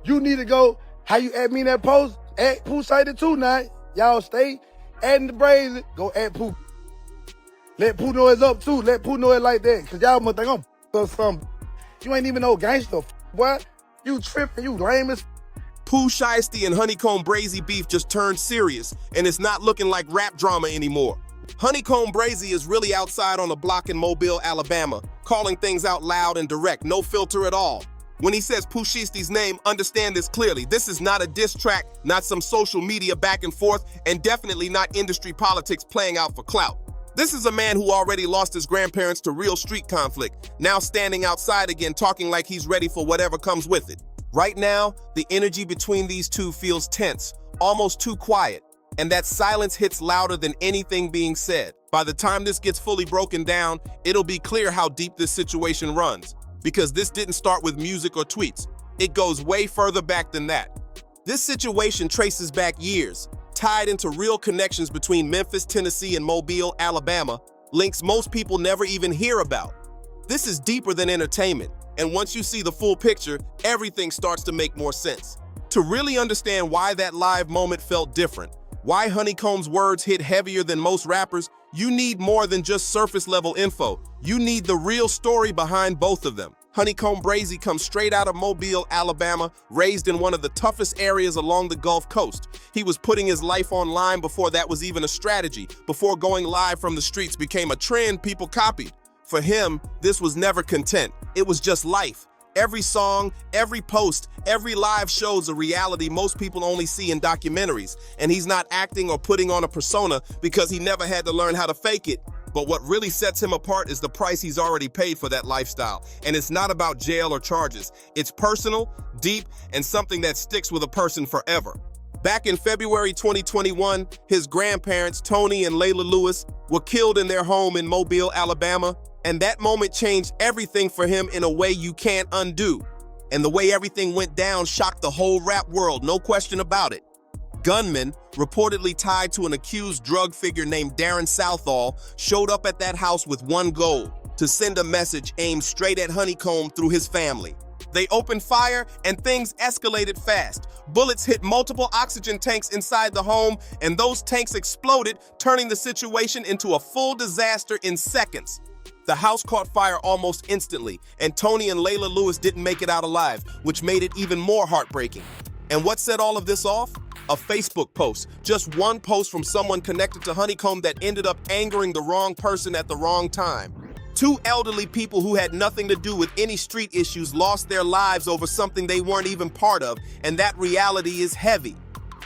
You need to go, how you add me in that post? Add Pooh Shiesty too now. Y'all stay adding the Brazy. Go add Pooh. Let Pooh know it's up too. Let Pooh know it like that. Cause y'all must think I'm or something. You ain't even no gangster, boy. You tripping, you lame as Pooh Shiesty and HoneyComb Brazy beef just turned serious, and it's not looking like rap drama anymore. HoneyComb Brazy is really outside on the block in Mobile, Alabama, calling things out loud and direct, no filter at all. When he says Pooh Shiesty's name, understand this clearly. This is not a diss track, not some social media back and forth, and definitely not industry politics playing out for clout. This is a man who already lost his grandparents to real street conflict, now standing outside again talking like he's ready for whatever comes with it. Right now, the energy between these two feels tense, almost too quiet, and that silence hits louder than anything being said. By the time this gets fully broken down, it'll be clear how deep this situation runs, because this didn't start with music or tweets. It goes way further back than that. This situation traces back years, tied into real connections between Memphis, Tennessee, and Mobile, Alabama, links most people never even hear about. This is deeper than entertainment, and once you see the full picture, everything starts to make more sense. To really understand why that live moment felt different, why HoneyComb's words hit heavier than most rappers, you need more than just surface-level info. You need the real story behind both of them. HoneyComb Brazy comes straight out of Mobile, Alabama, raised in one of the toughest areas along the Gulf Coast. He was putting his life online before that was even a strategy, before going live from the streets became a trend people copied. For him, this was never content. It was just life. Every song, every post, every live show's a reality most people only see in documentaries, and he's not acting or putting on a persona because he never had to learn how to fake it. But what really sets him apart is the price he's already paid for that lifestyle. And it's not about jail or charges. It's personal, deep, and something that sticks with a person forever. Back in February 2021, his grandparents, Tony and Layla Lewis, were killed in their home in Mobile, Alabama. And that moment changed everything for him in a way you can't undo. And the way everything went down shocked the whole rap world, no question about it. Gunmen, reportedly tied to an accused drug figure named Darren Southall, showed up at that house with one goal: to send a message aimed straight at HoneyComb through his family. They opened fire and things escalated fast. Bullets hit multiple oxygen tanks inside the home, and those tanks exploded, turning the situation into a full disaster in seconds. The house caught fire almost instantly, and Tony and Layla Lewis didn't make it out alive, which made it even more heartbreaking. And what set all of this off? A Facebook post, just one post from someone connected to HoneyComb that ended up angering the wrong person at the wrong time. Two elderly people who had nothing to do with any street issues lost their lives over something they weren't even part of, and that reality is heavy.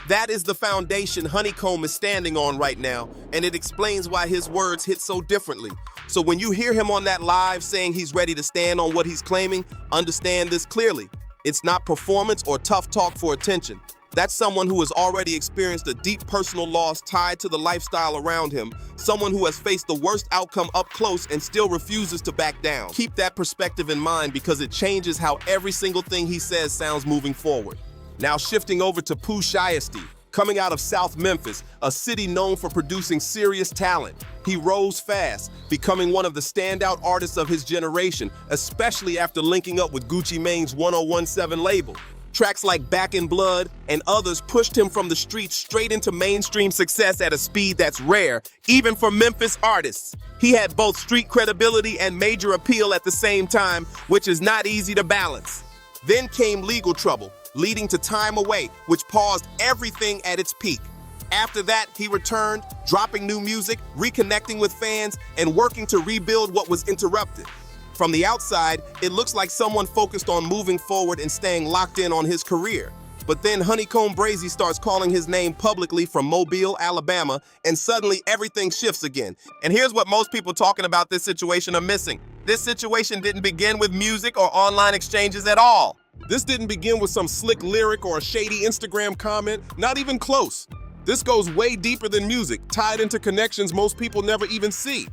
That is the foundation HoneyComb is standing on right now, and it explains why his words hit so differently. So when you hear him on that live saying he's ready to stand on what he's claiming, understand this clearly. It's not performance or tough talk for attention. That's someone who has already experienced a deep personal loss tied to the lifestyle around him, someone who has faced the worst outcome up close and still refuses to back down. Keep that perspective in mind because it changes how every single thing he says sounds moving forward. Now shifting over to Pooh Shiesty, coming out of South Memphis, a city known for producing serious talent. He rose fast, becoming one of the standout artists of his generation, especially after linking up with Gucci Mane's 1017 label. Tracks like Back in Blood and others pushed him from the streets straight into mainstream success at a speed that's rare, even for Memphis artists. He had both street credibility and major appeal at the same time, which is not easy to balance. Then came legal trouble, leading to Time Away, which paused everything at its peak. After that, he returned, dropping new music, reconnecting with fans, and working to rebuild what was interrupted. From the outside, it looks like someone focused on moving forward and staying locked in on his career. But then HoneyComb Brazy starts calling his name publicly from Mobile, Alabama, and suddenly everything shifts again. And here's what most people talking about this situation are missing. This situation didn't begin with music or online exchanges at all. This didn't begin with some slick lyric or a shady Instagram comment, not even close. This goes way deeper than music, tied into connections most people never even see.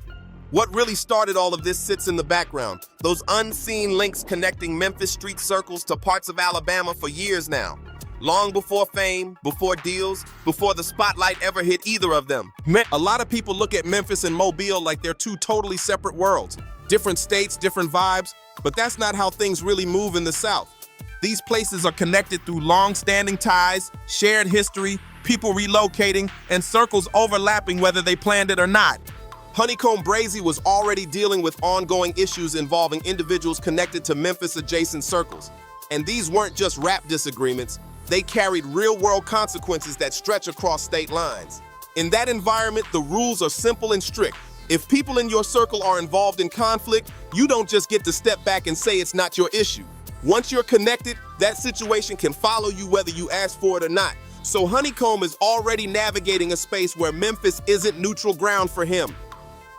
What really started all of this sits in the background, those unseen links connecting Memphis street circles to parts of Alabama for years now. Long before fame, before deals, before the spotlight ever hit either of them. A lot of people look at Memphis and Mobile like they're two totally separate worlds. Different states, different vibes, but that's not how things really move in the South. These places are connected through long-standing ties, shared history, people relocating, and circles overlapping whether they planned it or not. HoneyComb Brazy was already dealing with ongoing issues involving individuals connected to Memphis-adjacent circles. And these weren't just rap disagreements, they carried real-world consequences that stretch across state lines. In that environment, the rules are simple and strict. If people in your circle are involved in conflict, you don't just get to step back and say it's not your issue. Once you're connected, that situation can follow you whether you ask for it or not. So HoneyComb is already navigating a space where Memphis isn't neutral ground for him.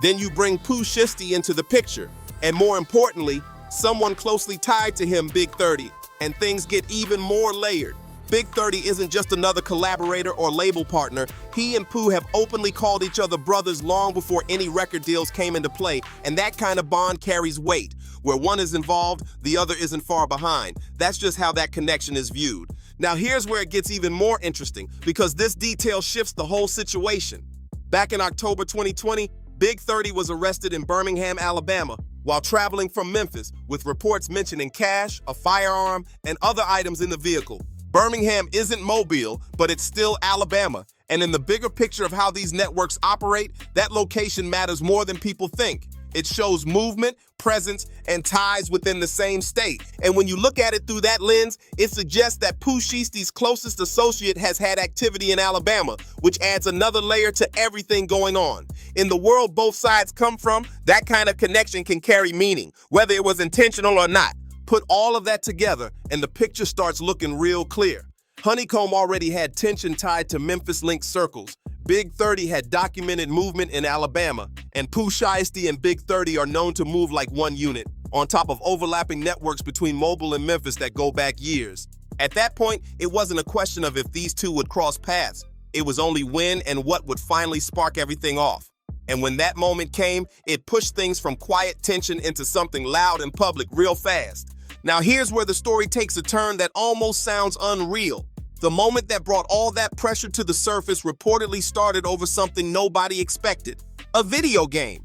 Then you bring Pooh Shiesty into the picture, and more importantly, someone closely tied to him, Big 30, and things get even more layered. Big 30 isn't just another collaborator or label partner. He and Pooh have openly called each other brothers long before any record deals came into play, and that kind of bond carries weight. Where one is involved, the other isn't far behind. That's just how that connection is viewed. Now here's where it gets even more interesting, because this detail shifts the whole situation. Back in October 2020, Big 30 was arrested in Birmingham, Alabama, while traveling from Memphis, with reports mentioning cash, a firearm, and other items in the vehicle. Birmingham isn't Mobile, but it's still Alabama. And in the bigger picture of how these networks operate, that location matters more than people think. It shows movement, presence, and ties within the same state. And when you look at it through that lens, it suggests that Pooh Shiesty's closest associate has had activity in Alabama, which adds another layer to everything going on. In the world both sides come from, that kind of connection can carry meaning, whether it was intentional or not. Put all of that together, and the picture starts looking real clear. HoneyComb already had tension tied to Memphis-linked circles. Big 30 had documented movement in Alabama, and Pooh Shiesty and Big 30 are known to move like one unit, on top of overlapping networks between Mobile and Memphis that go back years. At that point, it wasn't a question of if these two would cross paths. It was only when and what would finally spark everything off. And when that moment came, it pushed things from quiet tension into something loud and public real fast. Now here's where the story takes a turn that almost sounds unreal. The moment that brought all that pressure to the surface reportedly started over something nobody expected: a video game.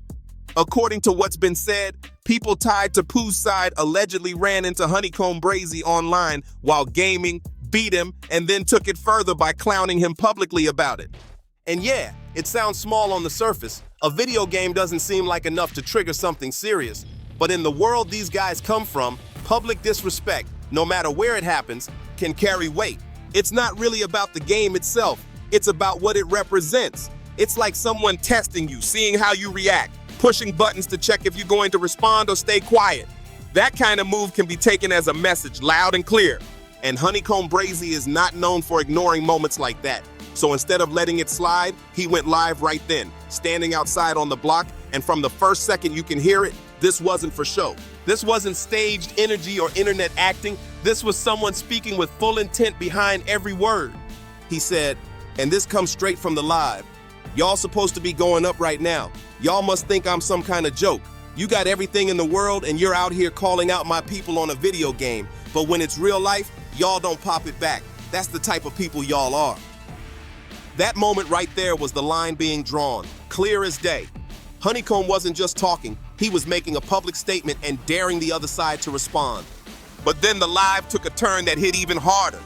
According to what's been said, people tied to Pooh's side allegedly ran into HoneyComb Brazy online while gaming, beat him, and then took it further by clowning him publicly about it. And yeah, it sounds small on the surface. A video game doesn't seem like enough to trigger something serious. But in the world these guys come from, public disrespect, no matter where it happens, can carry weight. It's not really about the game itself. It's about what it represents. It's like someone testing you, seeing how you react, pushing buttons to check if you're going to respond or stay quiet. That kind of move can be taken as a message, loud and clear. And HoneyComb Brazy is not known for ignoring moments like that. So instead of letting it slide, he went live right then, standing outside on the block, and from the first second you can hear it, this wasn't for show. This wasn't staged energy or internet acting. This was someone speaking with full intent behind every word. He said, and this comes straight from the live, "Y'all supposed to be going up right now. Y'all must think I'm some kind of joke. You got everything in the world and you're out here calling out my people on a video game. But when it's real life, y'all don't pop it back. That's the type of people y'all are." That moment right there was the line being drawn, clear as day. HoneyComb wasn't just talking, he was making a public statement and daring the other side to respond. But then the live took a turn that hit even harder.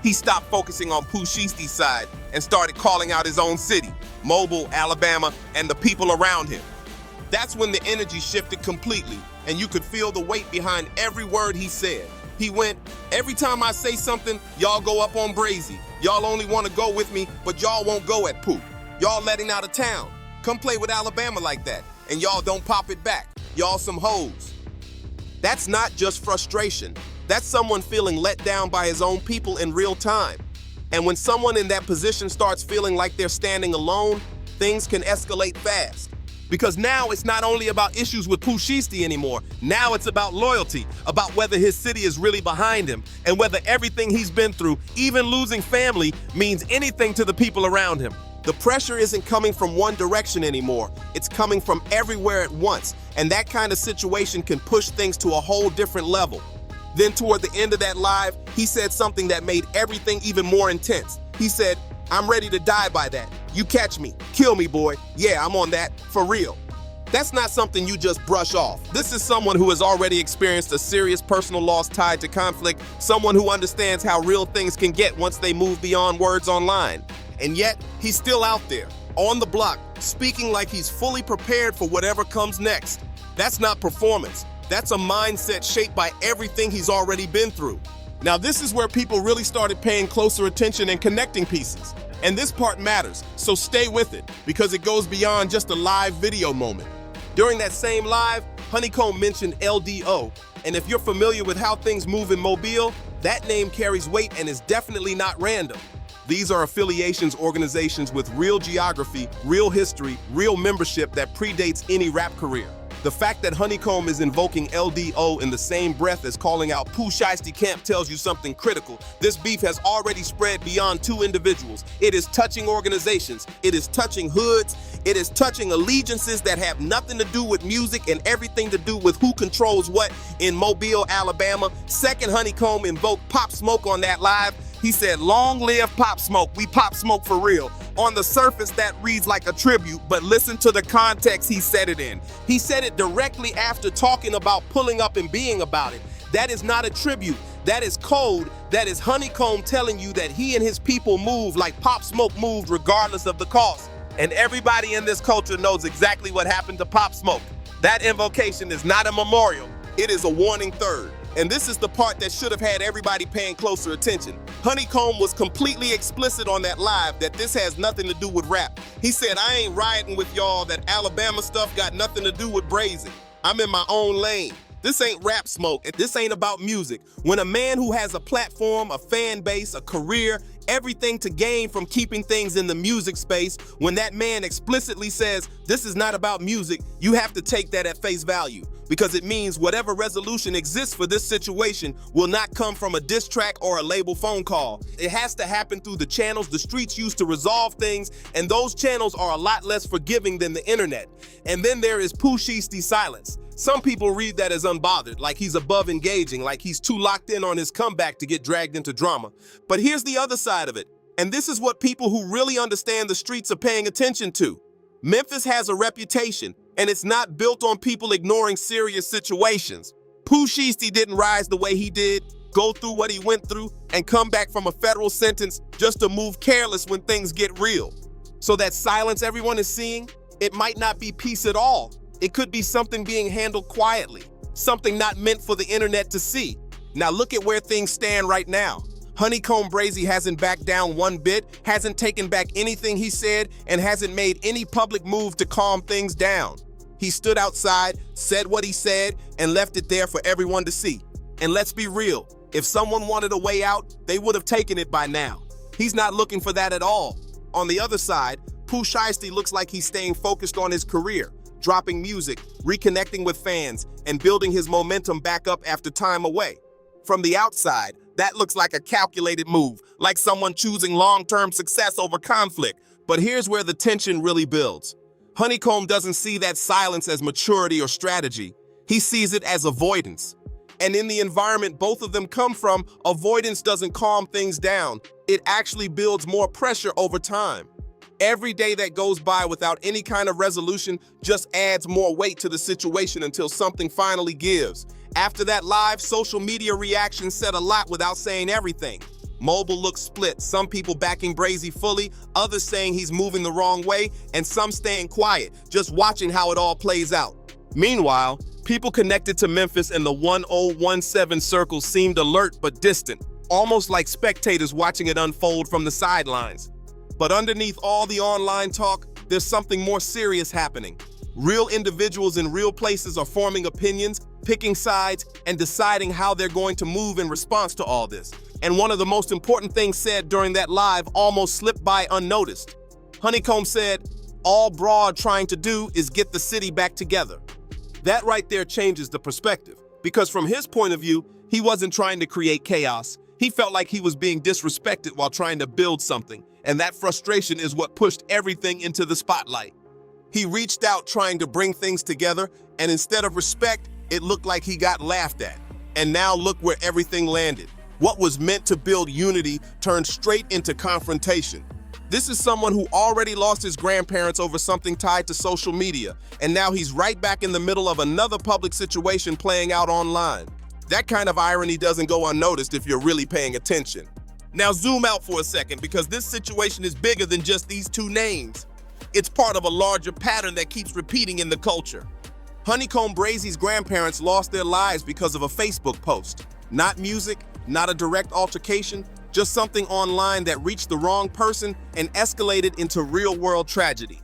He stopped focusing on Pooh Shiesty's side and started calling out his own city, Mobile, Alabama, and the people around him. That's when the energy shifted completely, and you could feel the weight behind every word he said. He went, "Every time I say something, y'all go up on Brazy. Y'all only want to go with me, but y'all won't go at Pooh. Y'all letting out of town. Come play with Alabama like that, and y'all don't pop it back. Y'all some hoes." That's not just frustration. That's someone feeling let down by his own people in real time. And when someone in that position starts feeling like they're standing alone, things can escalate fast. Because now it's not only about issues with Pooh Shiesty anymore. Now it's about loyalty, about whether his city is really behind him, and whether everything he's been through, even losing family, means anything to the people around him. The pressure isn't coming from one direction anymore. It's coming from everywhere at once, and that kind of situation can push things to a whole different level. Then toward the end of that live, he said something that made everything even more intense. He said, "I'm ready to die by that. You catch me, kill me, boy. Yeah, I'm on that, for real." That's not something you just brush off. This is someone who has already experienced a serious personal loss tied to conflict, someone who understands how real things can get once they move beyond words online. And yet, he's still out there, on the block, speaking like he's fully prepared for whatever comes next. That's not performance. That's a mindset shaped by everything he's already been through. Now, this is where people really started paying closer attention and connecting pieces. And this part matters, so stay with it, because it goes beyond just a live video moment. During that same live, HoneyComb mentioned LDO, and if you're familiar with how things move in Mobile, that name carries weight and is definitely not random. These are affiliations, organizations with real geography, real history, real membership that predates any rap career. The fact that HoneyComb is invoking LDO in the same breath as calling out Pooh Shiesty camp tells you something critical. This beef has already spread beyond two individuals. It is touching organizations, it is touching hoods, it is touching allegiances that have nothing to do with music and everything to do with who controls what in Mobile, Alabama. Second, HoneyComb invoked Pop Smoke on that live. He said, "Long live Pop Smoke, we pop smoke for real." On the surface, that reads like a tribute, but listen to the context he said it in. He said it directly after talking about pulling up and being about it. That is not a tribute. That is code. That is HoneyComb telling you that he and his people move like Pop Smoke moved regardless of the cost. And everybody in this culture knows exactly what happened to Pop Smoke. That invocation is not a memorial. It is a warning third. And this is the part that should have had everybody paying closer attention. HoneyComb was completely explicit on that live that this has nothing to do with rap. He said, "I ain't riding with y'all, that Alabama stuff got nothing to do with Brazy. I'm in my own lane. This ain't rap smoke, this ain't about music." When a man who has a platform, a fan base, a career, everything to gain from keeping things in the music space, when that man explicitly says, "This is not about music," you have to take that at face value, because it means whatever resolution exists for this situation will not come from a diss track or a label phone call. It has to happen through the channels the streets use to resolve things, and those channels are a lot less forgiving than the internet. And then there is Pooh Shiesty's silence. Some people read that as unbothered, like he's above engaging, like he's too locked in on his comeback to get dragged into drama. But here's the other side of it, and this is what people who really understand the streets are paying attention to. Memphis has a reputation, and it's not built on people ignoring serious situations. Pooh Shiesty didn't rise the way he did, go through what he went through, and come back from a federal sentence just to move careless when things get real. So that silence everyone is seeing, it might not be peace at all. It could be something being handled quietly, something not meant for the internet to see. Now look at where things stand right now. HoneyComb Brazy hasn't backed down one bit, hasn't taken back anything he said, and hasn't made any public move to calm things down. He stood outside, said what he said, and left it there for everyone to see. And let's be real, if someone wanted a way out, they would have taken it by now. He's not looking for that at all. On the other side, Pooh Shiesty looks like he's staying focused on his career, dropping music, reconnecting with fans, and building his momentum back up after time away. From the outside, that looks like a calculated move, like someone choosing long-term success over conflict. But here's where the tension really builds. HoneyComb doesn't see that silence as maturity or strategy. He sees it as avoidance. And in the environment both of them come from, avoidance doesn't calm things down. It actually builds more pressure over time. Every day that goes by without any kind of resolution just adds more weight to the situation until something finally gives. After that live, social media reactions said a lot without saying everything. Mobile looks split, some people backing Brazy fully, others saying he's moving the wrong way, and some staying quiet, just watching how it all plays out. Meanwhile, people connected to Memphis in the 1017 circle seemed alert but distant, almost like spectators watching it unfold from the sidelines. But underneath all the online talk, there's something more serious happening. Real individuals in real places are forming opinions, picking sides, and deciding how they're going to move in response to all this. And one of the most important things said during that live almost slipped by unnoticed. HoneyComb said, "All Broad trying to do is get the city back together." That right there changes the perspective, because from his point of view, he wasn't trying to create chaos. He felt like he was being disrespected while trying to build something, and that frustration is what pushed everything into the spotlight. He reached out trying to bring things together, and instead of respect, it looked like he got laughed at. And now look where everything landed. What was meant to build unity turned straight into confrontation. This is someone who already lost his grandparents over something tied to social media, and now he's right back in the middle of another public situation playing out online. That kind of irony doesn't go unnoticed if you're really paying attention. Now zoom out for a second, because this situation is bigger than just these two names. It's part of a larger pattern that keeps repeating in the culture. HoneyComb Brazy's grandparents lost their lives because of a Facebook post. Not music, not a direct altercation, just something online that reached the wrong person and escalated into real-world tragedy.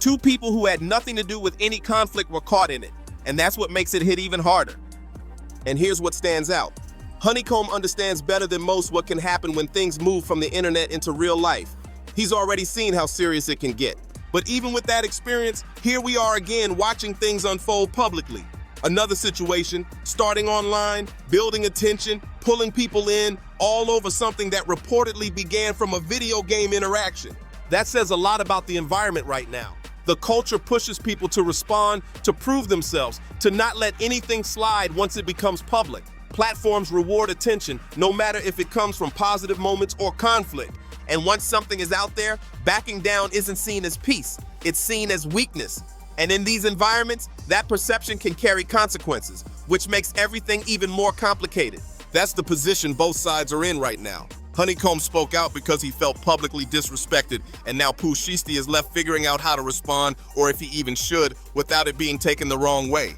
Two people who had nothing to do with any conflict were caught in it, and that's what makes it hit even harder. And here's what stands out. HoneyComb understands better than most what can happen when things move from the internet into real life. He's already seen how serious it can get. But even with that experience, here we are again watching things unfold publicly. Another situation, starting online, building attention, pulling people in, all over something that reportedly began from a video game interaction. That says a lot about the environment right now. The culture pushes people to respond, to prove themselves, to not let anything slide once it becomes public. Platforms reward attention, no matter if it comes from positive moments or conflict. And once something is out there, backing down isn't seen as peace, it's seen as weakness. And in these environments, that perception can carry consequences, which makes everything even more complicated. That's the position both sides are in right now. HoneyComb spoke out because he felt publicly disrespected, and now Pooh Shiesty is left figuring out how to respond, or if he even should, without it being taken the wrong way.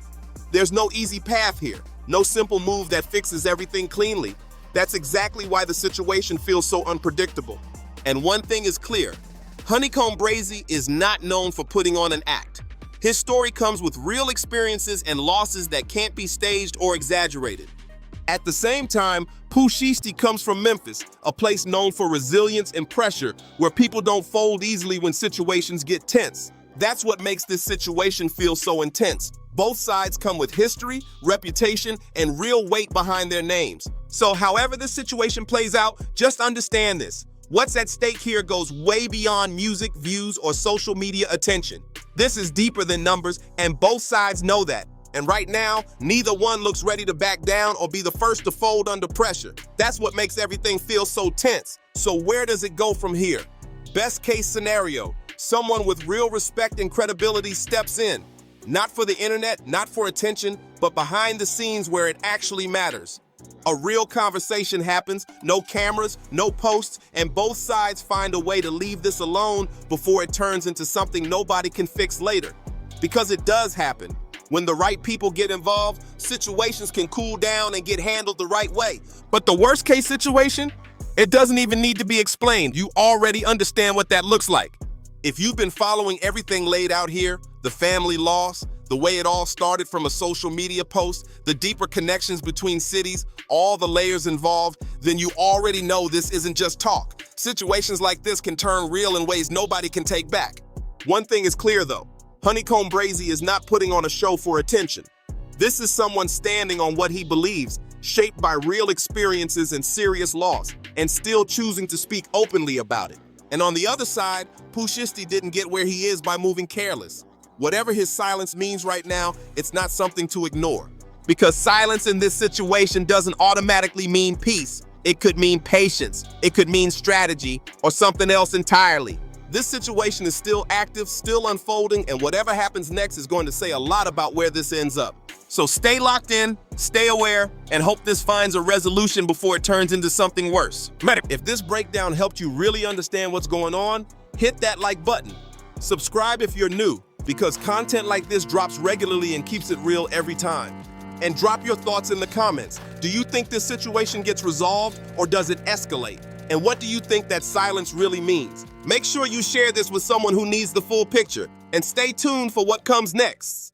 There's no easy path here, no simple move that fixes everything cleanly. That's exactly why the situation feels so unpredictable. And one thing is clear, HoneyComb Brazy is not known for putting on an act. His story comes with real experiences and losses that can't be staged or exaggerated. At the same time, Pooh Shiesty comes from Memphis, a place known for resilience and pressure, where people don't fold easily when situations get tense. That's what makes this situation feel so intense. Both sides come with history, reputation, and real weight behind their names. So however this situation plays out, just understand this. What's at stake here goes way beyond music, views, or social media attention. This is deeper than numbers, and both sides know that. And right now, neither one looks ready to back down or be the first to fold under pressure. That's what makes everything feel so tense. So where does it go from here? Best case scenario, someone with real respect and credibility steps in. Not for the internet, not for attention, but behind the scenes where it actually matters. A real conversation happens, no cameras, no posts, and both sides find a way to leave this alone before it turns into something nobody can fix later. Because it does happen. When the right people get involved, situations can cool down and get handled the right way. But the worst case situation, it doesn't even need to be explained. You already understand what that looks like. If you've been following everything laid out here, the family loss, the way it all started from a social media post, the deeper connections between cities, all the layers involved, then you already know this isn't just talk. Situations like this can turn real in ways nobody can take back. One thing is clear though, HoneyComb Brazy is not putting on a show for attention. This is someone standing on what he believes, shaped by real experiences and serious loss, and still choosing to speak openly about it. And on the other side, Pooh Shiesty didn't get where he is by moving careless. Whatever his silence means right now, it's not something to ignore. Because silence in this situation doesn't automatically mean peace. It could mean patience, it could mean strategy, or something else entirely. This situation is still active, still unfolding, and whatever happens next is going to say a lot about where this ends up. So stay locked in, stay aware, and hope this finds a resolution before it turns into something worse. If this breakdown helped you really understand what's going on, hit that like button. Subscribe if you're new, because content like this drops regularly and keeps it real every time. And drop your thoughts in the comments. Do you think this situation gets resolved, or does it escalate? And what do you think that silence really means? Make sure you share this with someone who needs the full picture, and stay tuned for what comes next.